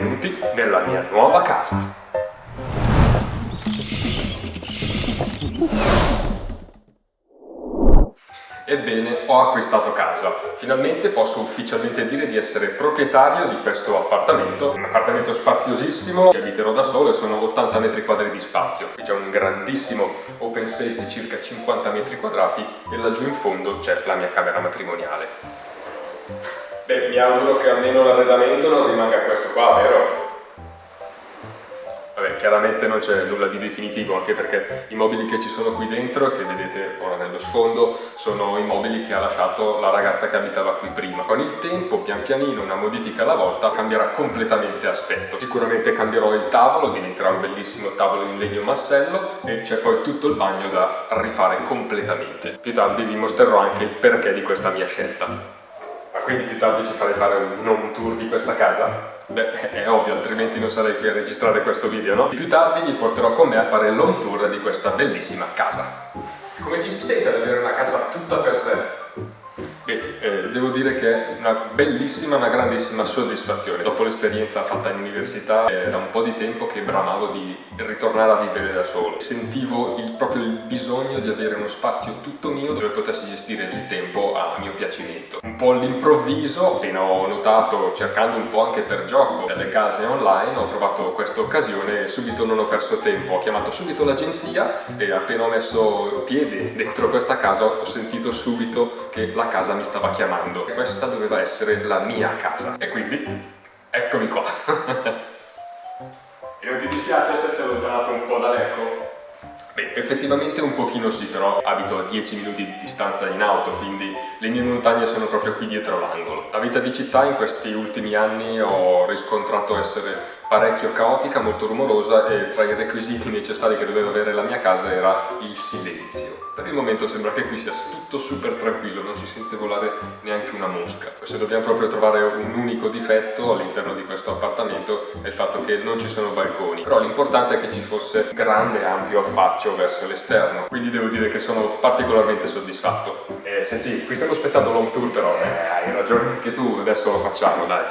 benvenuti nella mia nuova casa. Ebbene, ho acquistato casa. Finalmente posso ufficialmente dire di essere proprietario di questo appartamento. Un appartamento spaziosissimo, ci abiterò da solo e sono 80 metri quadri di spazio. Qui c'è un grandissimo open space di circa 50 metri quadrati e laggiù in fondo c'è la mia camera matrimoniale. Beh, mi auguro che almeno l'arredamento non rimanga questo qua, vero? Vabbè, chiaramente non c'è nulla di definitivo, anche perché i mobili che ci sono qui dentro, che vedete ora nello sfondo, sono i mobili che ha lasciato la ragazza che abitava qui prima. Con il tempo, pian pianino, una modifica alla volta, cambierà completamente aspetto. Sicuramente cambierò il tavolo, diventerà un bellissimo tavolo in legno massello e c'è poi tutto il bagno da rifare completamente. Più tardi vi mostrerò anche il perché di questa mia scelta. Ma quindi più tardi ci farei fare un home tour di questa casa? Beh, è ovvio, altrimenti non sarei qui a registrare questo video, no? Più tardi vi porterò con me a fare l'home tour di questa bellissima casa. Come ci si sente ad avere una casa tutta per sé? Beh, devo dire che è una bellissima, una grandissima soddisfazione. Dopo l'esperienza fatta in università, da un po' di tempo che bramavo di ritornare a vivere da solo. Sentivo proprio il bisogno di avere uno spazio tutto mio dove potessi gestire il tempo a mio piacimento. Un po' all'improvviso, appena ho notato, cercando un po' anche per gioco, delle case online, ho trovato questa occasione e subito non ho perso tempo. Ho chiamato subito l'agenzia e appena ho messo piede dentro questa casa ho sentito subito che la casa mi stava chiamando. Questa doveva essere la mia casa e quindi eccomi qua. E non ti dispiace esserti allontanato un po' da Lecco? Beh, effettivamente un pochino sì, però abito a 10 minuti di distanza in auto, quindi le mie montagne sono proprio qui dietro l'angolo. La vita di città in questi ultimi anni ho riscontrato essere parecchio caotica, molto rumorosa e tra i requisiti necessari che doveva avere la mia casa era il silenzio. Per il momento sembra che qui sia tutto super tranquillo, non si sente volare neanche una mosca. Se dobbiamo proprio trovare un unico difetto all'interno di questo appartamento è il fatto che non ci sono balconi, però l'importante è che ci fosse grande e ampio affaccio verso l'esterno, quindi devo dire che sono particolarmente soddisfatto. Senti, qui stiamo aspettando l'home tour però, hai ragione anche tu, adesso lo facciamo, dai.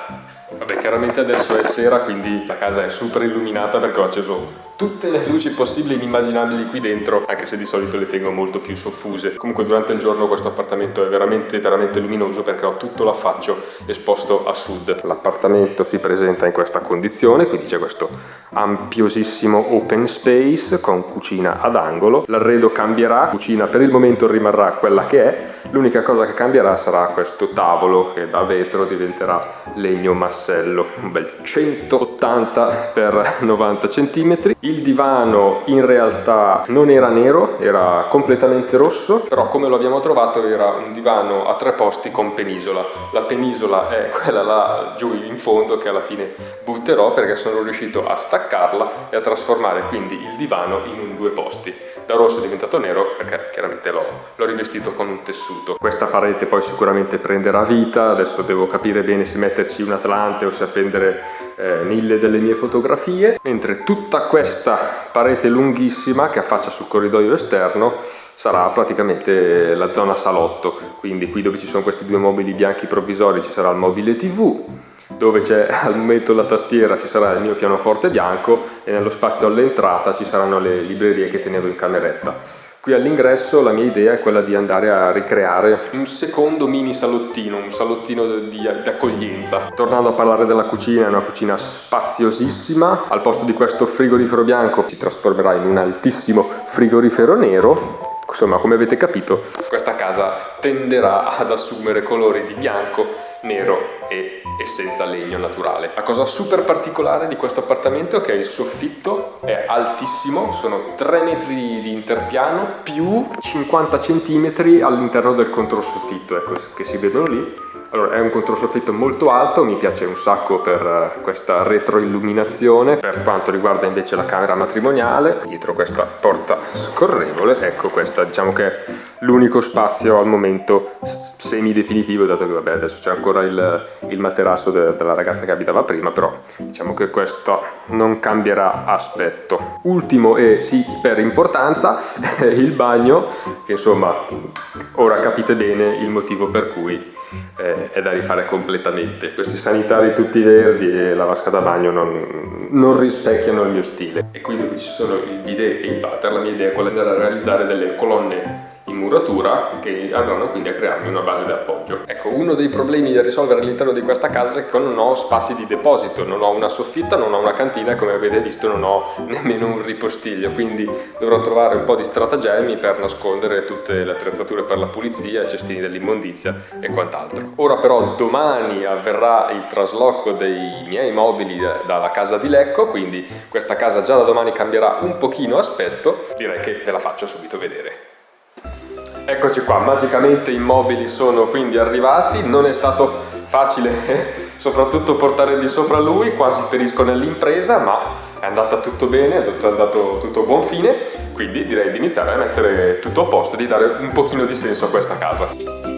Vabbè, chiaramente adesso è sera, quindi la casa è super illuminata perché ho acceso tutte le luci possibili e inimmaginabili qui dentro, anche se di solito le tengo molto più soffuse. Comunque durante il giorno questo appartamento è veramente luminoso perché ho tutto l'affaccio esposto a sud. L'appartamento si presenta in questa condizione, quindi c'è questo ampiosissimo open space con cucina ad angolo. L'arredo cambierà, la cucina per il momento rimarrà quella che è, l'unica cosa che cambierà sarà questo tavolo che da vetro diventerà legno massello, un bel 180 x 90 cm. Il divano in realtà non era nero, era completamente rosso, però come lo abbiamo trovato era un divano a 3 posti con penisola. La penisola è quella là giù in fondo che alla fine butterò perché sono riuscito a staccarla e a trasformare quindi il divano in un 2 posti. Da rosso è diventato nero perché chiaramente l'ho rivestito con un tessuto. Questa parete poi sicuramente prenderà vita, adesso devo capire bene se metterci un atlante o se appendere 1000 delle mie fotografie, mentre tutta questa parete lunghissima che affaccia sul corridoio esterno sarà praticamente la zona salotto, quindi qui dove ci sono questi 2 mobili bianchi provvisori ci sarà il mobile TV, dove c'è al momento la tastiera ci sarà il mio pianoforte bianco e nello spazio all'entrata ci saranno le librerie che tenevo in cameretta. Qui all'ingresso la mia idea è quella di andare a ricreare un secondo mini salottino, un salottino di accoglienza. Tornando a parlare della cucina, è una cucina spaziosissima. Al posto di questo frigorifero bianco si trasformerà in un altissimo frigorifero nero. Insomma, come avete capito, questa casa tenderà ad assumere colori di bianco, nero e senza legno naturale. La cosa super particolare di questo appartamento è che il soffitto è altissimo, sono 3 metri di interpiano più 50 cm all'interno del controsoffitto, ecco, che si vedono lì. Allora, è un controsoffitto molto alto, mi piace un sacco per questa retroilluminazione. Per quanto riguarda invece la camera matrimoniale, dietro questa porta scorrevole, ecco questa, diciamo che è l'unico spazio al momento semi-definitivo, dato che vabbè adesso c'è ancora il materasso della ragazza che abitava prima, però diciamo che questo non cambierà aspetto. Ultimo e sì per importanza è il bagno, che insomma ora capite bene il motivo per cui è da rifare completamente. Questi sanitari tutti verdi e la vasca da bagno non rispecchiano il mio stile, e qui dove ci sono il bidet e il water la mia idea è quella di andare a realizzare delle colonne in muratura che andranno quindi a crearmi una base di appoggio. Ecco, uno dei problemi da risolvere all'interno di questa casa è che non ho spazi di deposito, non ho una soffitta, non ho una cantina e come avete visto non ho nemmeno un ripostiglio, quindi dovrò trovare un po' di stratagemmi per nascondere tutte le attrezzature per la pulizia, i cestini dell'immondizia e quant'altro. Ora però domani avverrà il trasloco dei miei mobili dalla casa di Lecco, quindi questa casa già da domani cambierà un pochino aspetto, direi che ve la faccio subito vedere. Eccoci qua, magicamente i mobili sono quindi arrivati, non è stato facile soprattutto portare di sopra lui, quasi perisco nell'impresa, ma è andata tutto bene, è andato tutto a buon fine, quindi direi di iniziare a mettere tutto a posto, di dare un pochino di senso a questa casa.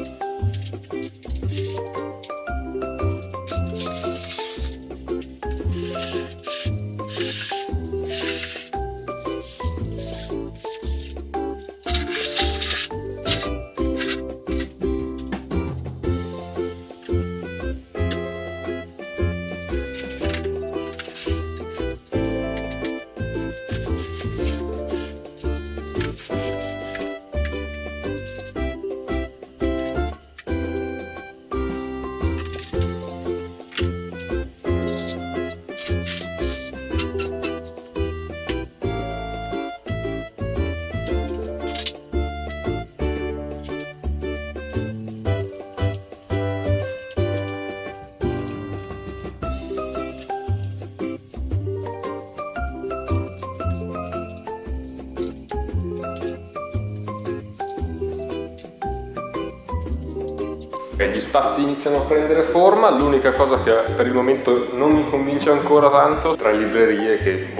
Gli spazi iniziano a prendere forma, l'unica cosa che per il momento non mi convince ancora tanto, tra librerie che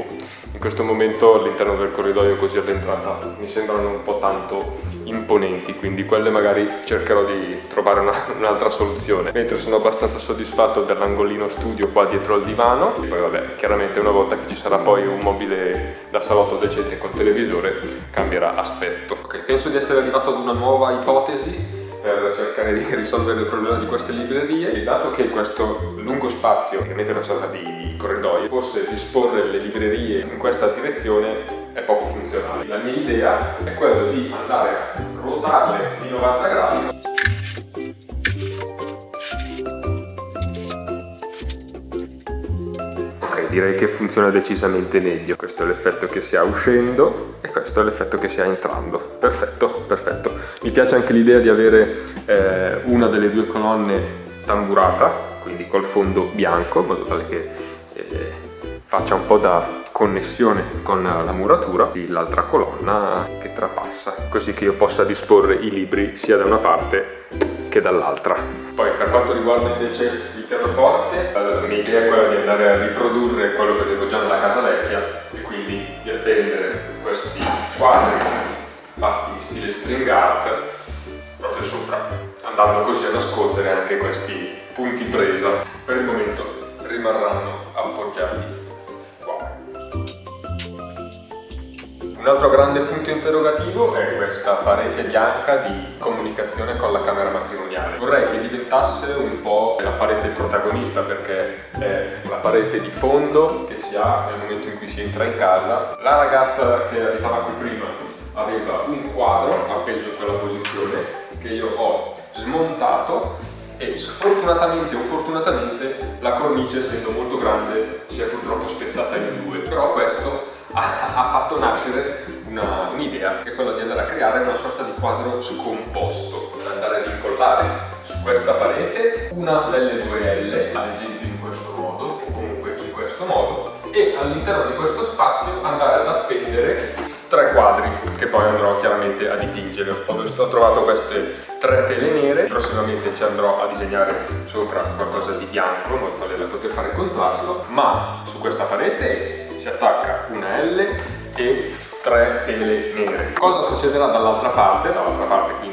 in questo momento all'interno del corridoio così all'entrata mi sembrano un po' tanto imponenti, quindi quelle magari cercherò di trovare un'altra soluzione. Mentre sono abbastanza soddisfatto dell'angolino studio qua dietro al divano, e poi vabbè, chiaramente una volta che ci sarà poi un mobile da salotto decente col televisore cambierà aspetto. Ok, penso di essere arrivato ad una nuova ipotesi per cercare di risolvere il problema di queste librerie, e dato che questo lungo spazio ovviamente è una sorta di corridoio, forse disporre le librerie in questa direzione è poco funzionale. La mia idea è quella di andare a ruotarle di 90 gradi. Ok, direi che funziona decisamente meglio. Questo è l'effetto che si ha uscendo e questo è l'effetto che si ha entrando. Perfetto, perfetto. Mi piace anche l'idea di avere una delle due colonne tamburata, quindi col fondo bianco, in modo tale che faccia un po' da connessione con la muratura di l'altra colonna che trapassa, così che io possa disporre i libri sia da una parte che dall'altra. Poi per quanto riguarda invece il pianoforte, la mia idea è quella di andare a riprodurre quello che avevo già nella casa vecchia, e quindi di appendere questi quadri fatti in stile string art proprio sopra, andando così a nascondere anche questi punti presa. Per il momento rimarranno appoggiati. Un altro grande punto interrogativo è questa parete bianca di comunicazione con la camera matrimoniale. Vorrei che diventasse un po' la parete protagonista, perché è la parete di fondo che si ha nel momento in cui si entra in casa. La ragazza che abitava qui prima aveva un quadro appeso in quella posizione che io ho smontato, e sfortunatamente o fortunatamente la cornice, essendo molto grande, si è purtroppo spezzata in due. Però questo ha fatto nascere un'idea, che è quella di andare a creare una sorta di quadro scomposto, per andare ad incollare su questa parete una delle due L, ad esempio in questo modo o comunque in questo modo, e all'interno di questo spazio andare ad appendere 3 quadri che poi andrò chiaramente a dipingere. Ho trovato queste 3 tele nere, prossimamente ci andrò a disegnare sopra qualcosa di bianco in modo tale da poter fare contrasto, ma su questa parete si attacca una L e 3 tele nere. Cosa succederà dall'altra parte? Dall'altra parte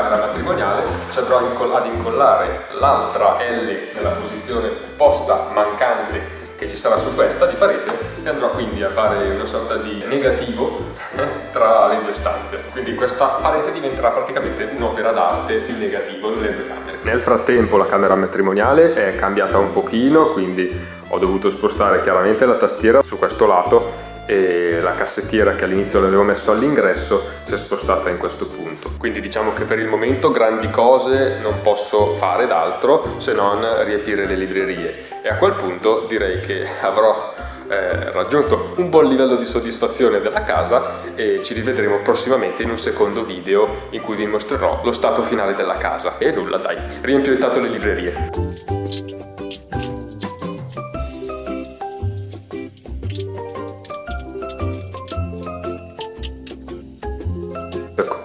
camera matrimoniale ci andrò ad incollare l'altra L nella posizione opposta mancante che ci sarà su questa di parete, e andrò quindi a fare una sorta di negativo tra le due stanze. Quindi questa parete diventerà praticamente un'opera d'arte in negativo nelle due camere. Nel frattempo la camera matrimoniale è cambiata un pochino, quindi ho dovuto spostare chiaramente la tastiera su questo lato e la cassettiera che all'inizio l'avevo messo all'ingresso si è spostata in questo punto. Quindi diciamo che per il momento grandi cose non posso fare d'altro se non riempire le librerie, e a quel punto direi che avrò raggiunto un buon livello di soddisfazione della casa, e ci rivedremo prossimamente in un secondo video in cui vi mostrerò lo stato finale della casa. E nulla, dai, riempio intanto le librerie.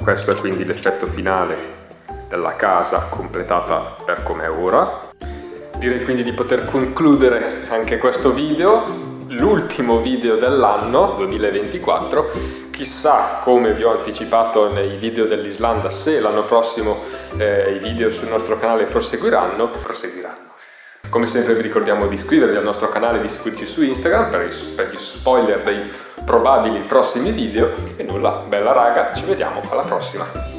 Questo è quindi l'effetto finale della casa completata per com'è ora. Direi quindi di poter concludere anche questo video, l'ultimo video dell'anno 2024. Chissà, come vi ho anticipato nei video dell'Islanda, se l'anno prossimo i video sul nostro canale proseguiranno. Come sempre vi ricordiamo di iscrivervi al nostro canale, di seguirci su Instagram per gli spoiler dei probabili prossimi video. E nulla, bella raga, ci vediamo alla prossima!